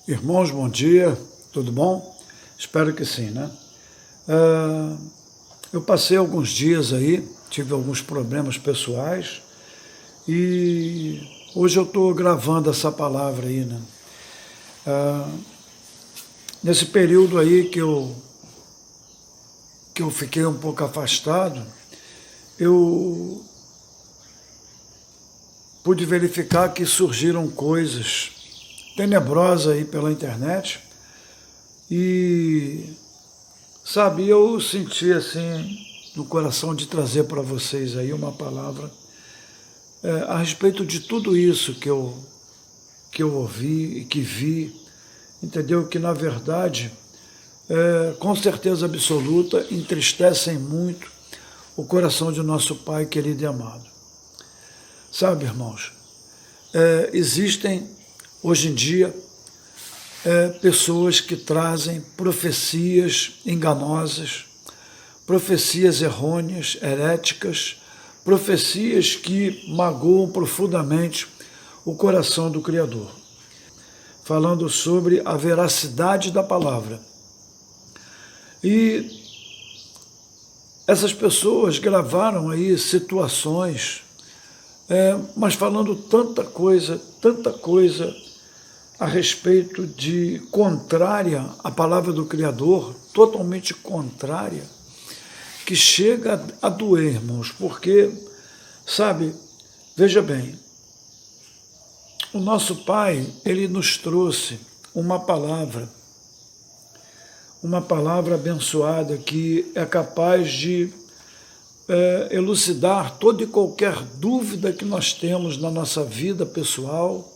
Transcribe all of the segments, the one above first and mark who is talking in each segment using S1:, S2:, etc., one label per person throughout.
S1: Irmãos, bom dia, tudo bom? Espero que sim, né? Eu passei alguns dias aí, tive alguns problemas pessoais e hoje eu estou gravando essa palavra aí, né? Nesse período aí que eu fiquei um pouco afastado, eu pude verificar que surgiram coisas tenebrosas aí pela internet e, sabe, eu senti assim no coração de trazer para vocês aí uma palavra a respeito de tudo isso que eu ouvi e que vi, entendeu? Que na verdade, com certeza absoluta, entristecem muito o coração de nosso Pai querido e amado. Sabe, irmãos, existem hoje em dia pessoas que trazem profecias enganosas, profecias errôneas, heréticas, profecias que magoam profundamente o coração do Criador, falando sobre a veracidade da palavra. E essas pessoas gravaram aí situações, mas falando tanta coisa a respeito de contrária à palavra do Criador, totalmente contrária, que chega a doer, irmãos, porque, sabe, veja bem, o nosso Pai, Ele nos trouxe uma palavra abençoada que é capaz de elucidar toda e qualquer dúvida que nós temos na nossa vida pessoal,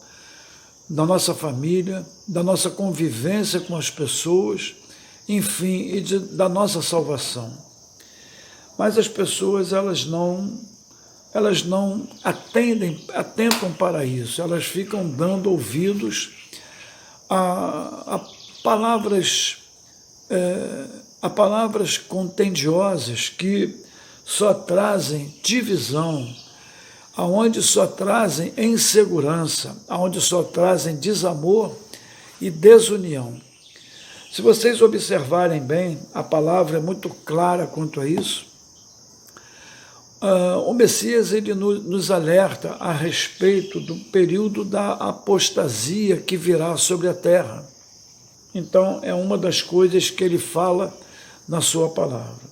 S1: da nossa família, da nossa convivência com as pessoas, enfim, e da nossa salvação. Mas as pessoas, elas não atentam para isso, elas ficam dando ouvidos a palavras contendiosas que só trazem divisão, aonde só trazem insegurança, aonde só trazem desamor e desunião. Se vocês observarem bem, a palavra é muito clara quanto a isso. O Messias, ele nos alerta a respeito do período da apostasia que virá sobre a terra. Então, é uma das coisas que ele fala na sua palavra.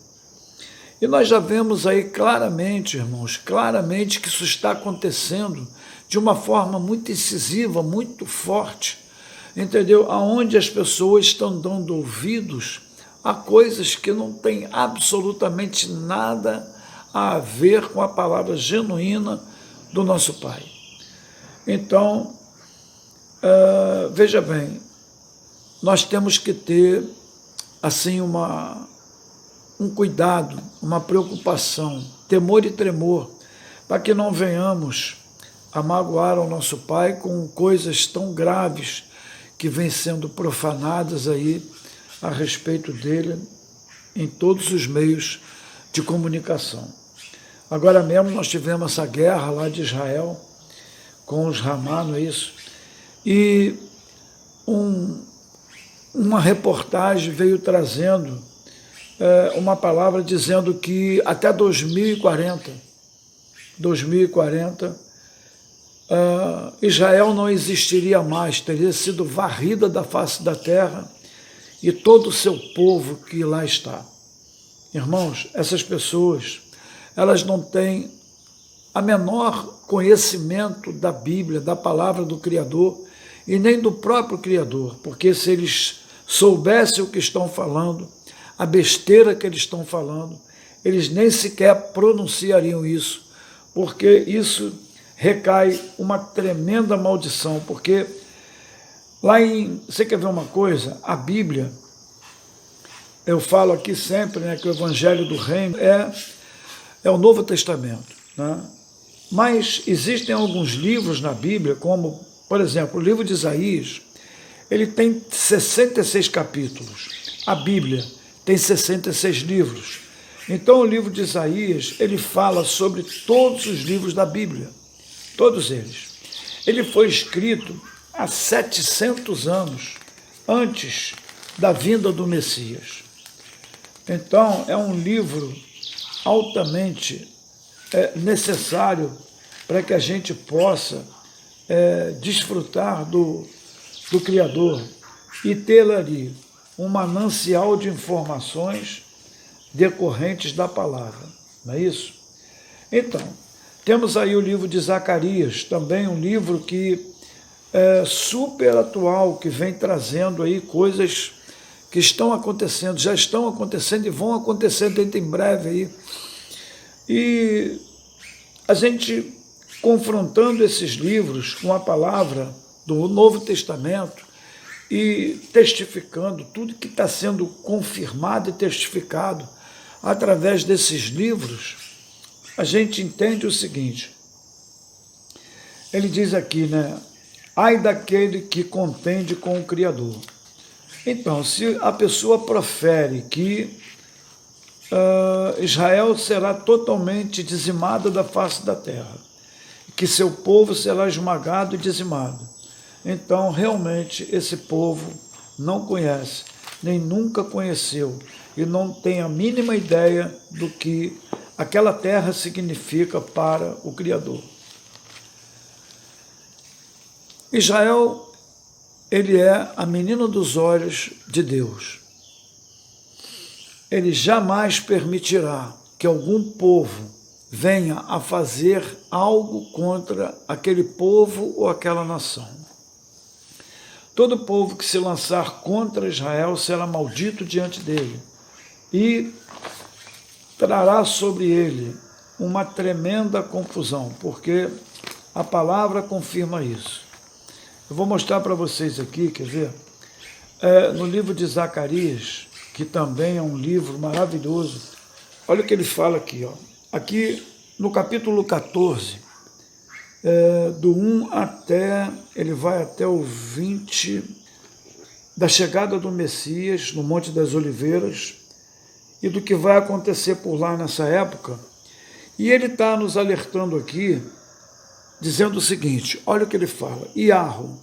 S1: E nós já vemos aí claramente, irmãos, que isso está acontecendo de uma forma muito incisiva, muito forte, entendeu? Aonde as pessoas estão dando ouvidos a coisas que não têm absolutamente nada a ver com a palavra genuína do nosso Pai. Então, veja bem, nós temos que ter, assim, um cuidado, uma preocupação, temor e tremor, para que não venhamos a magoar o nosso Pai com coisas tão graves que vêm sendo profanadas aí a respeito dele em todos os meios de comunicação. Agora mesmo nós tivemos essa guerra lá de Israel com os Hamá, não é isso? E uma reportagem veio trazendo uma palavra dizendo que até 2040, Israel não existiria mais, teria sido varrida da face da terra e todo o seu povo que lá está. Irmãos, essas pessoas, elas não têm a menor conhecimento da Bíblia, da palavra do Criador e nem do próprio Criador, porque se eles soubessem o que estão falando, a besteira que eles estão falando, eles nem sequer pronunciariam isso, porque isso recai uma tremenda maldição, porque você quer ver uma coisa? A Bíblia, eu falo aqui sempre, né, que o Evangelho do Reino é o Novo Testamento, né? Mas existem alguns livros na Bíblia, como, por exemplo, o livro de Isaías, ele tem 66 capítulos. A Bíblia tem 66 livros. Então o livro de Isaías, ele fala sobre todos os livros da Bíblia, todos eles. Ele foi escrito há 700 anos antes da vinda do Messias. Então, é um livro altamente necessário para que a gente possa desfrutar do Criador e ter ali um manancial de informações decorrentes da palavra, não é isso? Então, temos aí o livro de Zacarias, também um livro que é super atual, que vem trazendo aí coisas que estão acontecendo, já estão acontecendo e vão acontecer dentro em breve aí. E a gente confrontando esses livros com a palavra do Novo Testamento e testificando tudo que está sendo confirmado e testificado através desses livros, a gente entende o seguinte. Ele diz aqui, né? Ai daquele que contende com o Criador. Então, se a pessoa profere que Israel será totalmente dizimado da face da terra, que seu povo será esmagado e dizimado, então realmente esse povo não conhece, nem nunca conheceu, e não tem a mínima ideia do que aquela terra significa para o Criador. Israel, ele é a menina dos olhos de Deus. Ele jamais permitirá que algum povo venha a fazer algo contra aquele povo ou aquela nação. Todo povo que se lançar contra Israel será maldito diante dele e trará sobre ele uma tremenda confusão, porque a palavra confirma isso. Eu vou mostrar para vocês aqui, quer ver? No livro de Zacarias, que também é um livro maravilhoso, olha o que ele fala aqui, ó. Aqui no capítulo 14, do 1 até, ele vai até o 20, da chegada do Messias no Monte das Oliveiras e do que vai acontecer por lá nessa época. E ele está nos alertando aqui, dizendo o seguinte, olha o que ele fala, Iarro,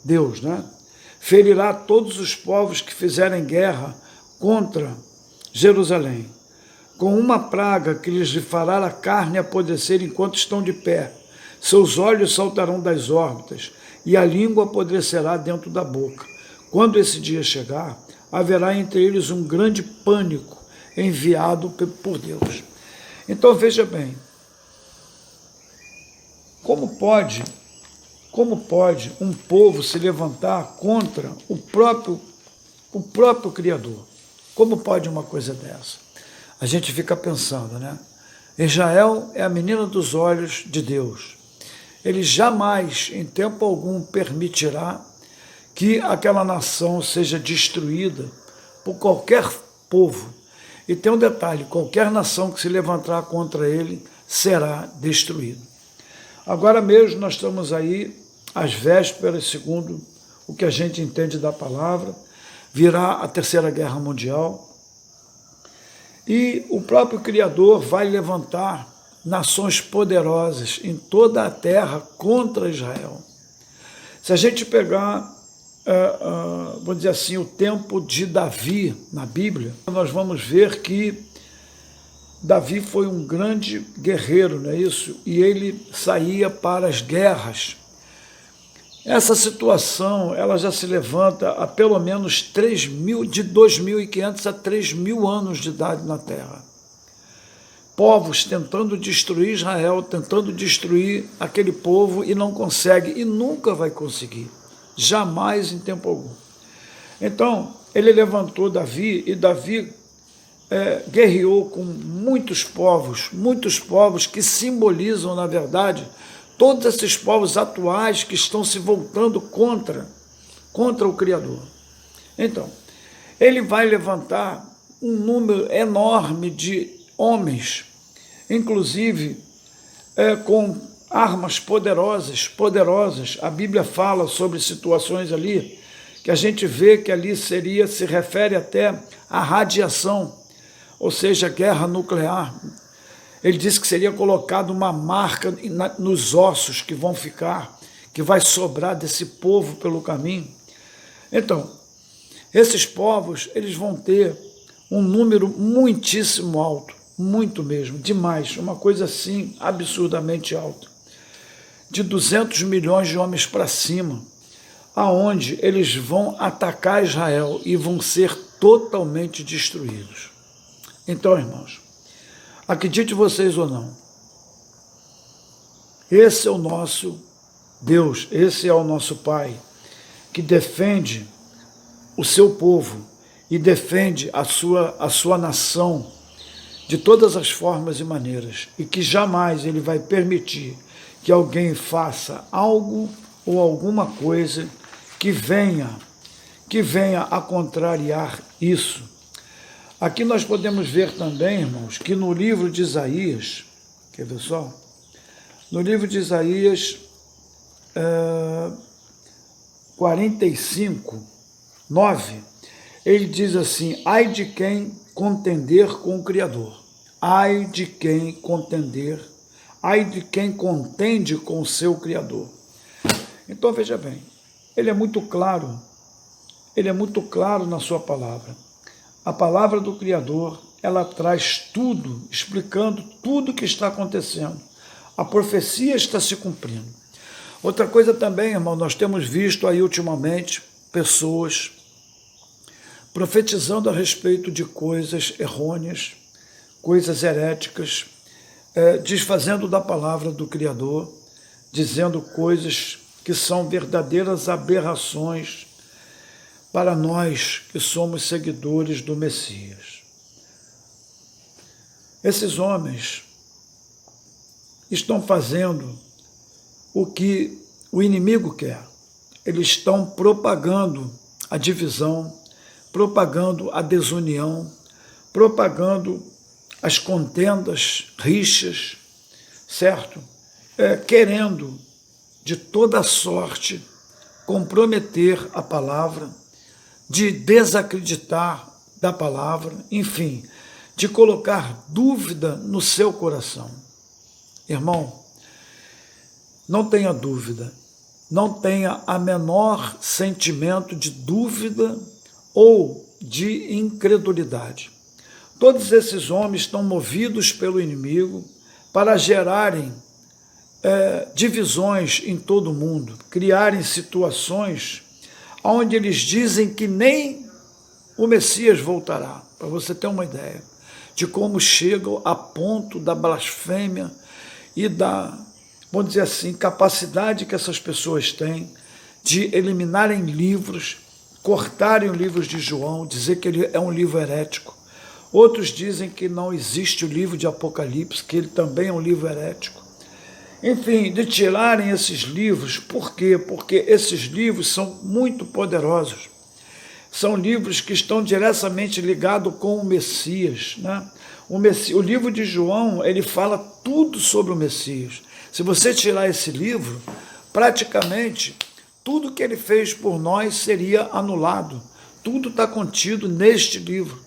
S1: Deus, né? Ferirá todos os povos que fizerem guerra contra Jerusalém, com uma praga que lhes fará a carne apodrecer enquanto estão de pé. Seus olhos saltarão das órbitas e a língua apodrecerá dentro da boca. Quando esse dia chegar, haverá entre eles um grande pânico enviado por Deus. Então veja bem, como pode um povo se levantar contra o próprio Criador? Como pode uma coisa dessa? A gente fica pensando, né? Israel é a menina dos olhos de Deus. Ele jamais, em tempo algum, permitirá que aquela nação seja destruída por qualquer povo. E tem um detalhe, qualquer nação que se levantar contra ele será destruída. Agora mesmo nós estamos aí às vésperas, segundo o que a gente entende da palavra, virá a Terceira Guerra Mundial e o próprio Criador vai levantar nações poderosas em toda a terra contra Israel. Se a gente pegar, vamos dizer assim, o tempo de Davi na Bíblia, nós vamos ver que Davi foi um grande guerreiro, não é isso? E ele saía para as guerras. Essa situação, ela já se levanta há pelo menos de 2.500 a 3.000 anos de idade na Terra. Povos tentando destruir Israel, tentando destruir aquele povo e não consegue, e nunca vai conseguir, jamais em tempo algum. Então, ele levantou Davi, e Davi guerreou com muitos povos que simbolizam, na verdade, todos esses povos atuais que estão se voltando contra o Criador. Então, ele vai levantar um número enorme de homens, inclusive com armas poderosas. A Bíblia fala sobre situações ali, que a gente vê que ali se refere até à radiação, ou seja, guerra nuclear. Ele disse que seria colocado uma marca nos ossos que vão ficar, que vai sobrar desse povo pelo caminho. Então, Esses povos, eles vão ter um número muitíssimo alto, muito mesmo, demais, uma coisa assim absurdamente alta, de 200 milhões de homens para cima, aonde eles vão atacar Israel e vão ser totalmente destruídos. Então, irmãos, acredite vocês ou não, esse é o nosso Deus, esse é o nosso Pai, que defende o seu povo e defende a sua nação de todas as formas e maneiras, e que jamais ele vai permitir que alguém faça algo ou alguma coisa que venha a contrariar isso. Aqui nós podemos ver também, irmãos, que no livro de Isaías, quer ver só? No livro de Isaías 45, 9, ele diz assim: ai de quem contender com o Criador, ai de quem contender, ai de quem contende com o seu Criador. Então veja bem, ele é muito claro na sua palavra. A palavra do Criador, ela traz tudo, explicando tudo o que está acontecendo. A profecia está se cumprindo. Outra coisa também, irmão, nós temos visto aí ultimamente pessoas profetizando a respeito de coisas errôneas, coisas heréticas, desfazendo da palavra do Criador, dizendo coisas que são verdadeiras aberrações para nós que somos seguidores do Messias. Esses homens estão fazendo o que o inimigo quer. Eles estão propagando a divisão, propagando a desunião, propagando as contendas, rixas, certo? Querendo de toda sorte comprometer a palavra, de desacreditar da palavra, enfim, de colocar dúvida no seu coração. Irmão, não tenha dúvida, não tenha a menor sentimento de dúvida ou de incredulidade. Todos esses homens estão movidos pelo inimigo para gerarem divisões em todo o mundo, criarem situações onde eles dizem que nem o Messias voltará, para você ter uma ideia de como chegam a ponto da blasfêmia e da, vamos dizer assim, capacidade que essas pessoas têm de eliminarem livros, cortarem os livros de João, dizer que ele é um livro herético. Outros dizem que não existe o livro de Apocalipse, que ele também é um livro herético. Enfim, de tirarem esses livros. Por quê? Porque esses livros são muito poderosos. São livros que estão diretamente ligados com o Messias, né? O livro de João, ele fala tudo sobre o Messias. Se você tirar esse livro, praticamente tudo que ele fez por nós seria anulado. Tudo está contido neste livro.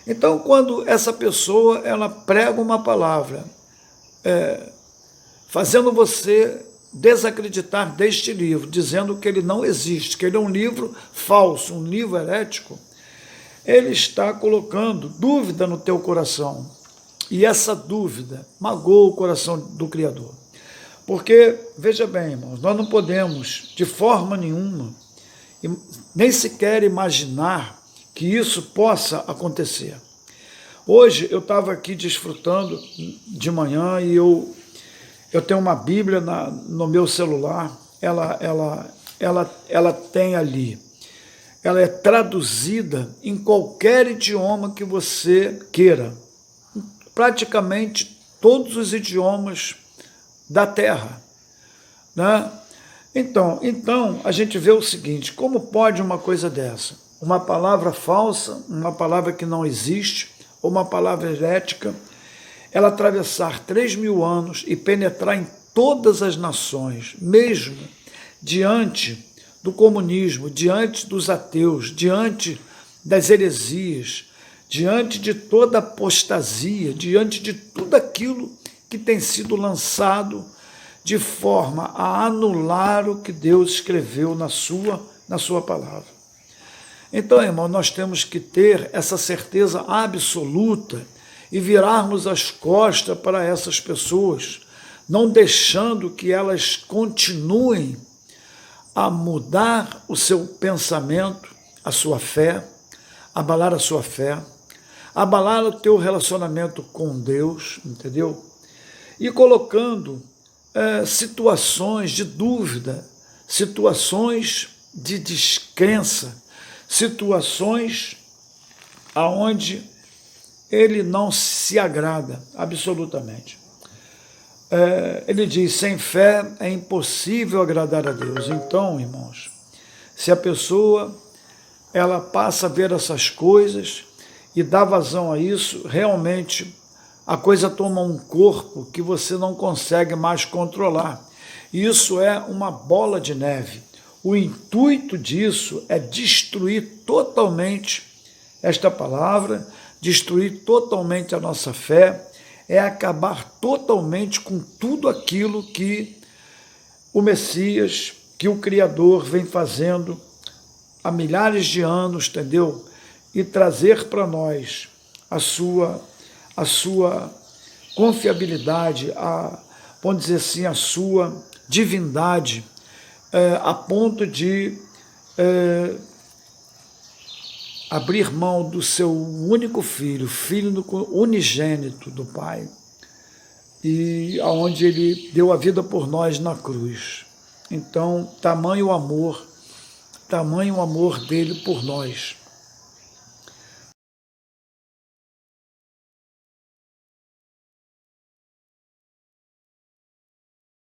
S1: Então, quando essa pessoa ela prega uma palavra, fazendo você desacreditar deste livro, dizendo que ele não existe, que ele é um livro falso, um livro herético, ele está colocando dúvida no teu coração. E essa dúvida magoa o coração do Criador. Porque, veja bem, irmãos, nós não podemos, de forma nenhuma, nem sequer imaginar que isso possa acontecer. Hoje eu estava aqui desfrutando de manhã e eu tenho uma Bíblia no meu celular, ela tem ali, ela é traduzida em qualquer idioma que você queira, praticamente todos os idiomas da terra, né? Então a gente vê o seguinte: como pode uma coisa dessa? Uma palavra falsa, uma palavra que não existe, ou uma palavra herética, ela atravessar 3.000 anos e penetrar em todas as nações, mesmo diante do comunismo, diante dos ateus, diante das heresias, diante de toda apostasia, diante de tudo aquilo que tem sido lançado de forma a anular o que Deus escreveu na sua palavra. Então, irmão, nós temos que ter essa certeza absoluta e virarmos as costas para essas pessoas, não deixando que elas continuem a mudar o seu pensamento, a sua fé, abalar a sua fé, abalar o teu relacionamento com Deus, entendeu? E colocando situações de dúvida, situações de descrença, situações aonde ele não se agrada absolutamente. Ele diz, sem fé é impossível agradar a Deus. Então, irmãos, se a pessoa ela passa a ver essas coisas e dá vazão a isso, realmente a coisa toma um corpo que você não consegue mais controlar. Isso é uma bola de neve. O intuito disso é destruir totalmente esta palavra, destruir totalmente a nossa fé, é acabar totalmente com tudo aquilo que o Messias, que o Criador vem fazendo há milhares de anos, entendeu? E trazer para nós a sua confiabilidade, vamos dizer assim, a sua divindade, a ponto de abrir mão do seu único filho unigênito do Pai, e aonde ele deu a vida por nós na cruz. Então, tamanho amor dele por nós.